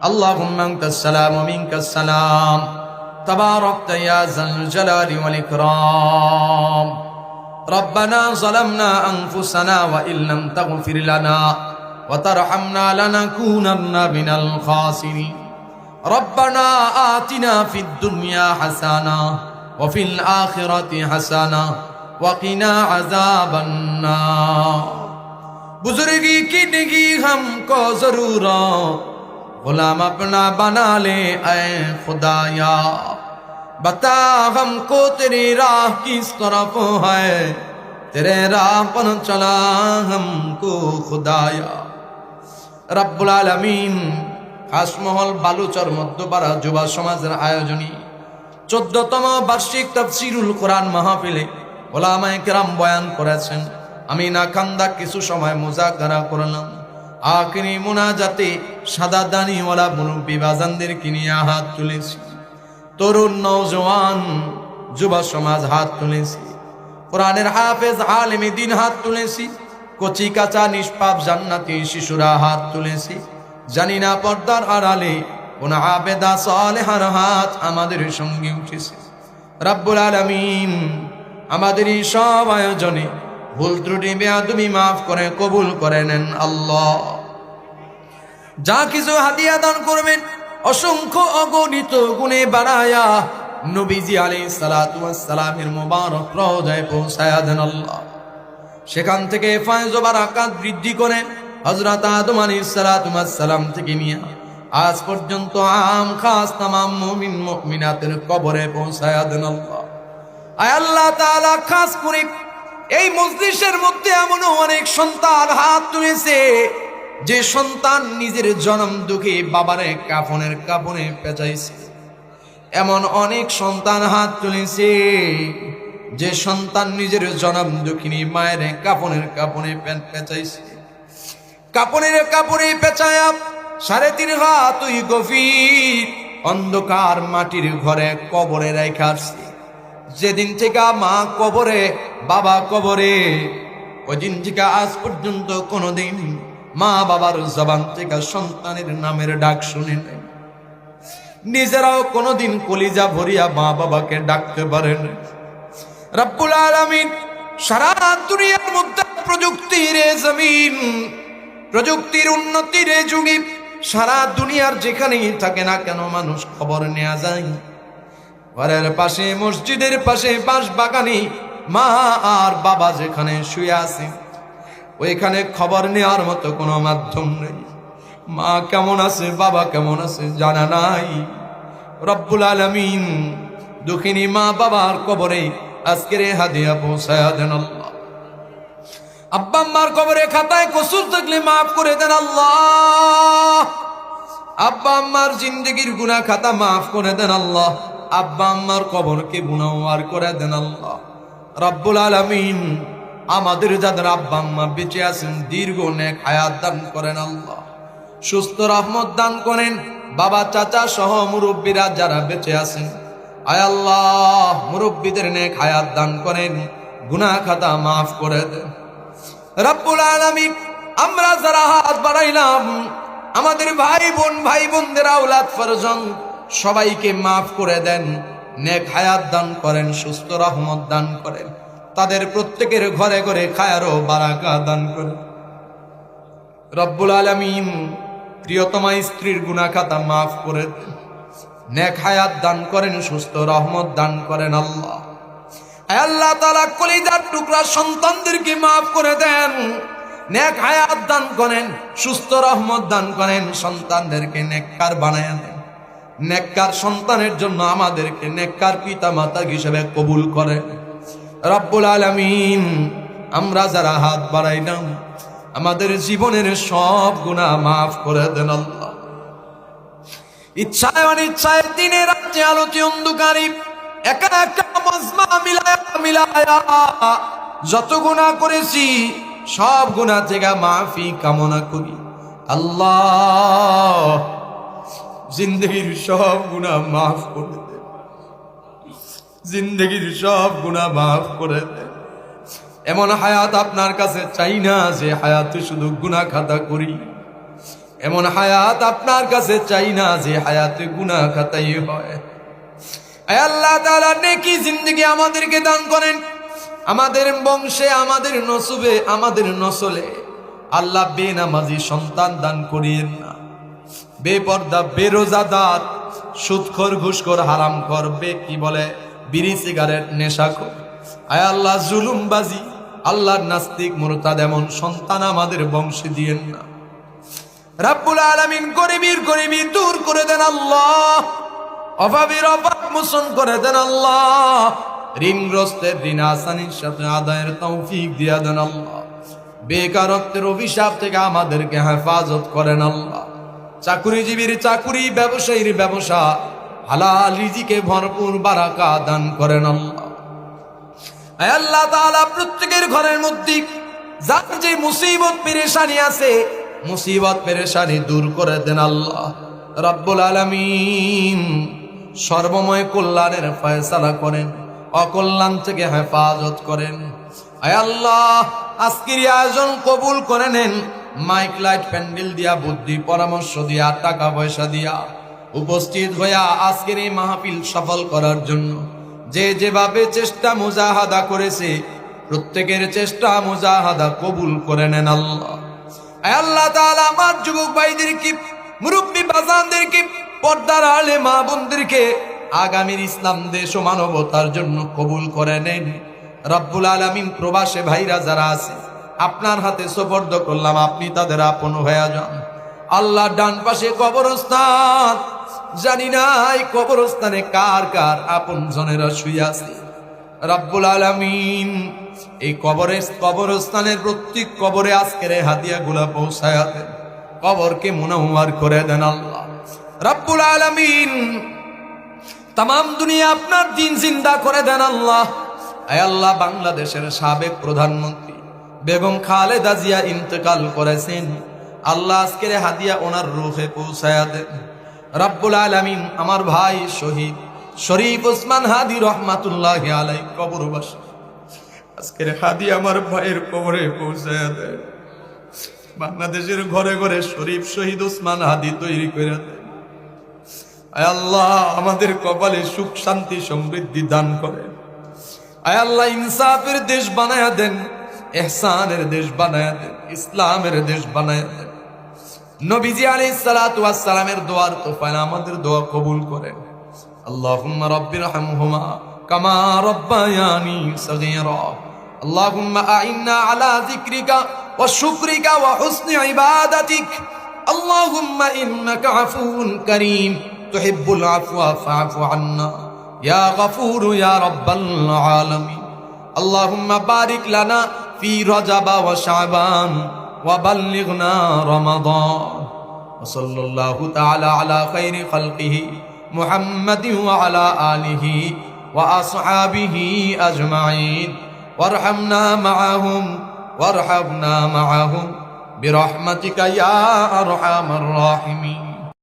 اللهم أنت السلام ومنك السلام تباركت يا ذا الجلال والإكرام ربنا ظلمنا أنفسنا وإن لم تغفر لنا وترحمنا لنكونن من الخاسرين ربنا آتنا في الدنيا حسنة وفي الآخرة حسنة وقنا عذاب النار बुजुर्गी की डिगी हमको जरूरत गुलाम अपना बना ले ऐ खुदाया बता हमको तेरी राह किस तरफ है तेरे राह पर चला हमको खुदाया रब्बुल आलमीन खासमहल बालुचर मध्यपाड़ा युवा समाजेर आयोजनी 14তম বার্ষিক তাফসীরুল কোরআন মাহফিলে উলামায়ে কেরাম বয়ান করেছেন। আমি না খান্দা কিছু সময় মুযাকারা করলাম। আখিরি মুনাজাতে সাদা দাড়িওয়ালা মুরব্বি বাজানদেরকে নিয়ে হাত তুলেছি, তরুণ নওজওয়ান যুব সমাজ হাত তুলেছি, কোরআনের হাফেজ আলেমে দ্বীন হাত তুলেছি, কচি কাঁচা নিষ্পাপ জান্নাতি শিশুরা হাত তুলেছি। জানি না পর্দার আড়ালে কোন আবেদা সালেহার হাত আমাদের সঙ্গে উঠেছে। রব্বুল আলামিন আমাদের এই সব আয়োজনে ভুল ত্রুটি বেয়াদবি মাফ করে কবুল করে নেন আল্লাহ। যা কিছু হাদিয়া দান করবেন অসংখ্য অগণিত গুণে বাড়ায়া নবীজি আলাইহিস সালাতু ওয়াস সালামের মুবারক রওজায় পৌঁছায়া দেন আল্লাহ। সেখান থেকে ফয়েজ ও বারাকাত বৃদ্ধি করেন। হযরত আদম আলাইহিস সালাতু ওয়াস সালাম থেকে নিয়ে আজ পর্যন্ত আম খাস তামাম মুমিন মুমিনাতের কবরে পৌঁছায়া দেন আল্লাহ। আয় আল্লাহ তাআলা, খাস করে এই মজলিসের মধ্যে এমন অনেক সন্তান হাত তুলেছে যে সন্তান নিজের জন্ম দুঃখে বাবারে কাফনের কাপড়ে পেঁচাইছে। এমন অনেক সন্তান হাত তুলেছে যে সন্তান নিজের জন্ম দুঃখিনী মায়ের কাফনের কাপড়ে পেঁচাইছে। কাপনের কাপড়ে পেঁচায়া 3.5 হাত ওই গভীর অন্ধকার মাটির ঘরে কবরে রেখে আসছে। যেদিন থেকে মা কবরে বাবা কবরে, ওই দিন থেকে আজ পর্যন্ত কোনোদিন মা বাবার জবান থেকে সন্তানের নামের ডাক শুনে নাই। নিজেরাও কোনোদিন কলিজা ভরিয়া মা বাবাকে ডাকতে পারেন। রব্বুল আলামিন সারা দুনিয়ার মধ্যে প্রযুক্তির জমিন, প্রযুক্তির উন্নতির যুগে সারা দুনিয়ার যেখানেই থাকে না কেন মানুষ খবর নেওয়া যায়। ঘরের পাশে মসজিদের পাশে বাঁশ বাগানে মা আর বাবা যেখানে শুয়ে আছে ওইখানে খবর নেওয়ার মতো কোনো মাধ্যম নেই। মা কেমন আছে বাবা কেমন আছে জানা নাই। রব্বুল আলামিন দুঃখিনী মা বাবার কবরে আজকের হাদিয়া পৌঁছায়া দেন আল্লাহ। আব্বা আম্মার কবরে খাতায় কসুর থাকলে মাফ করে দেন আল্লাহ। আব্বা আম্মার জিন্দেগির গুনাহ খাতা মাফ করে দেন আল্লাহ। আব্বা আম্মার কবরকে গুনাহগার করে দেন আল্লাহ। রব্বুল আলামিন আমাদের যাদের আব্বা আম্মা বেঁচে আছেন দীর্ঘ নেক হায়াত দান করেন আল্লাহ। সুস্থ রহমত দান করেন। বাবা চাচা সহ মুরব্বীরা যারা বেঁচে আছেন আয় আল্লাহ মুরব্বীদের নেক হায়াত দান করেন, গুনাহ খাতা মাফ করে দেন। রব্বুল আলামিন আমরা যারা হাত বাড়াইলাম আমাদের ভাই বোনদের আওলাদ ফরজন সবাইকে মাফ করে দেন, নেক হায়াত দান করেন, সুস্থ রহমত দান করেন, তাদের প্রত্যেকের ঘরে ঘরে খায়ের ও বারাকা দান করেন। রব্বুল আলামিন প্রিয়তমা স্ত্রীর গুনাহ খাতা মাফ করে দেন, নেক হায়াত দান করেন, সুস্থ রহমত দান করেন আল্লাহ। আল্লাহ তাআলা কলিজার টুকরা সন্তানদেরকে মাফ করে দেন, নেক হায়াত দান করেন, সুস্থ রহমত দান করেন, সন্তানদেরকে নেককার বানায়া দেন। নেককার সন্তানের জন্য আমাদেরকে নেককার পিতা মাতা হিসেবে কবুল করেন। রব্বুল আলামিন আমরা যারা হাত বাড়াইলাম আমাদের জীবনের সব গুনাহ মাফ করে দেন আল্লাহ। ইচ্ছায় অনিচ্ছায় দিনে রাতে আলোতে অন্ধকারে একা একা মাজমা মিলায়া যত গুনাহ করেছি সব গুনাহ থেকে মাফি কামনা করি আল্লাহ। জিন্দগির সব গুনাহ মাফ করে দেন, জিন্দগির সব গুনাহ মাফ করে দেন। এমন হায়াত আপনার কাছে চাই না যে হায়াতে শুধু গুনাহ খাতা করি। এমন হায়াত আপনার কাছে চাই না যে হায়াতে গুনাহ খাতাই হয়। আয় আল্লাহ তাআলা নেকি জিন্দেগি আমাদেরকে দান করেন, আমাদের বংশে, আমাদের নসবে, আমাদের নসলে আল্লাহ বেনামাজি সন্তান দান করিয়েন না। বেপর্দা, বেরোজাদার, সুদখোর, ঘুষখোর, হারামখোর, কি বলে বিড়ি সিগারেট নেশাখোর, আয় আল্লাহ জুলুমবাজি, আল্লাহর নাস্তিক মুরতাদ এমন সন্তান আমাদের বংশে দিয়েন না। রাব্বুল আলামিন গরিবি দূর করে দেন আল্লাহ, অভাবের অভাব মোচন করে দেন আল্লাহ, ঋণগ্রস্তের ঋণ আসানির সাথে আদায়ের তৌফিক দিয়া দেন আল্লাহ, বেকারত্বের অভিশাপ থেকে আমাদেরকে হেফাজত করেন আল্লাহ, চাকুরিজীবীর চাকুরি, ব্যবসায়ীর ব্যবসা, হালাল রিজিকে ভরপুর বারাকা দান করেন আল্লাহ। আয় আল্লাহ তাআলা প্রত্যেকের ঘরের মধ্যে যার যে মুসিবত পেরেশানি আছে, মুসিবত পেরেশানি দূর করে দেন আল্লাহ রাব্বুল আলামিন। সর্বময় কল্যাণের ফয়সালা করেন, অকল্যাণ থেকে হেফাজত করেন। আয় আল্লাহ আজকের আয়োজন কবুল করে নেন। মাইক লাইট প্যান্ডেল দিয়া, বুদ্ধি পরামর্শ দিয়া, টাকা পয়সা দিয়া উপস্থিত হইয়া আজকের এই মাহফিল সফল করার জন্য যে যেভাবে চেষ্টা মুজাহাদা করেছে, প্রত্যেকের চেষ্টা মুজাহাদা কবুল করে নেন আল্লাহ। আয় আল্লাহ তাআলা আমার যুবক ভাইদেরকে, মুরব্বী বাজানদেরকে, পর্দার আলে মা বোনদেরকে আগামীর ইসলাম দেশ ও মানবতার জন্য কবুল করে নেন রব্বুল আলামিন। প্রবাসে ভাইরা যারা আছে আপনার হাতে সুপর্দ করলাম, আপনি তাদের আপন হয়ে যান আল্লাহ। ডান পাশে কবরস্থান, জানি না এই কবরস্থানে কার কার আপন জনেরা শুয়ে আছে রব্বুল আলামিন। এই কবরস্থানের প্রত্যেক কবরে আজকের হাদিয়া গুলা পৌঁছায়া দেন, কবরকে মুনাওয়ার করে দেন আল্লাহ রব্বুল আলামিন। তামাম দুনিয়া আপনার দিন জিন্দা করে দেন আল্লাহ। আয় আল্লাহ বাংলাদেশের সাবেক প্রধানমন্ত্রী বেগম খালেদা জিয়া ইন্তেকাল করেছেন আল্লাহ, আজকের হাদিয়া ওনার রূহে পৌঁছায়া দেন রব্বুল আলামিন। আমার ভাই শহীদ শরীফ ওসমান হাদি রহমাতুল্লাহি আলাইহি কবরবাসী, আজকের হাদিয়া আমার ভাইয়ের কবরে পৌঁছায়া দেন। বাংলাদেশের ঘরে ঘরে শরীফ শহীদ ওসমান হাদি তৈরি করে দেন। আয় আল্লাহ আমাদের কপালে সুখ শান্তি সমৃদ্ধি দান করেন। আয় আল্লাহ ইনসাফের দেশ বানায়া দেন, ইহসানের দেশ বানায়া দেন, ইসলামের দেশ বানায়া দেন। নবীজি আলাইহিস সালাতু ওয়াস সালামের দোয়ার তোফায় আমাদের দোয়া কবুল করেন। আল্লাহুম্মা রাব্বিরহামহুমা কামা রাব্বায়ানি সগীরা। আল্লাহুম্মা আইন্না আলা যিকরিকা ওয়া শুকরিকা ওয়া হুসনি ইবাদাতিক। আল্লাহুম্মা ইন্নাকা আফুউন কারীম তুহিব্বুল আফওয়া ফা'ফু আন্না ইয়া গফুর ইয়া রাব্বাল আলামিন। আল্লাহুম্মা বারিক লানা ফি রজব ওয়া শাবান ওয়া বাল্লিগনা রমাদান। ওয়া সাল্লাল্লাহু তাআলা আলা খায়রি খালকিহি মুহাম্মাদিন ওয়া আলা আলিহি ওয়া আসহাবিহি আজমাইন। ওয়ারহামনা মাআহুম ওয়ারহামনা মাআহুম বিরহমাতিকা ইয়া আরহামার রাহিমিন।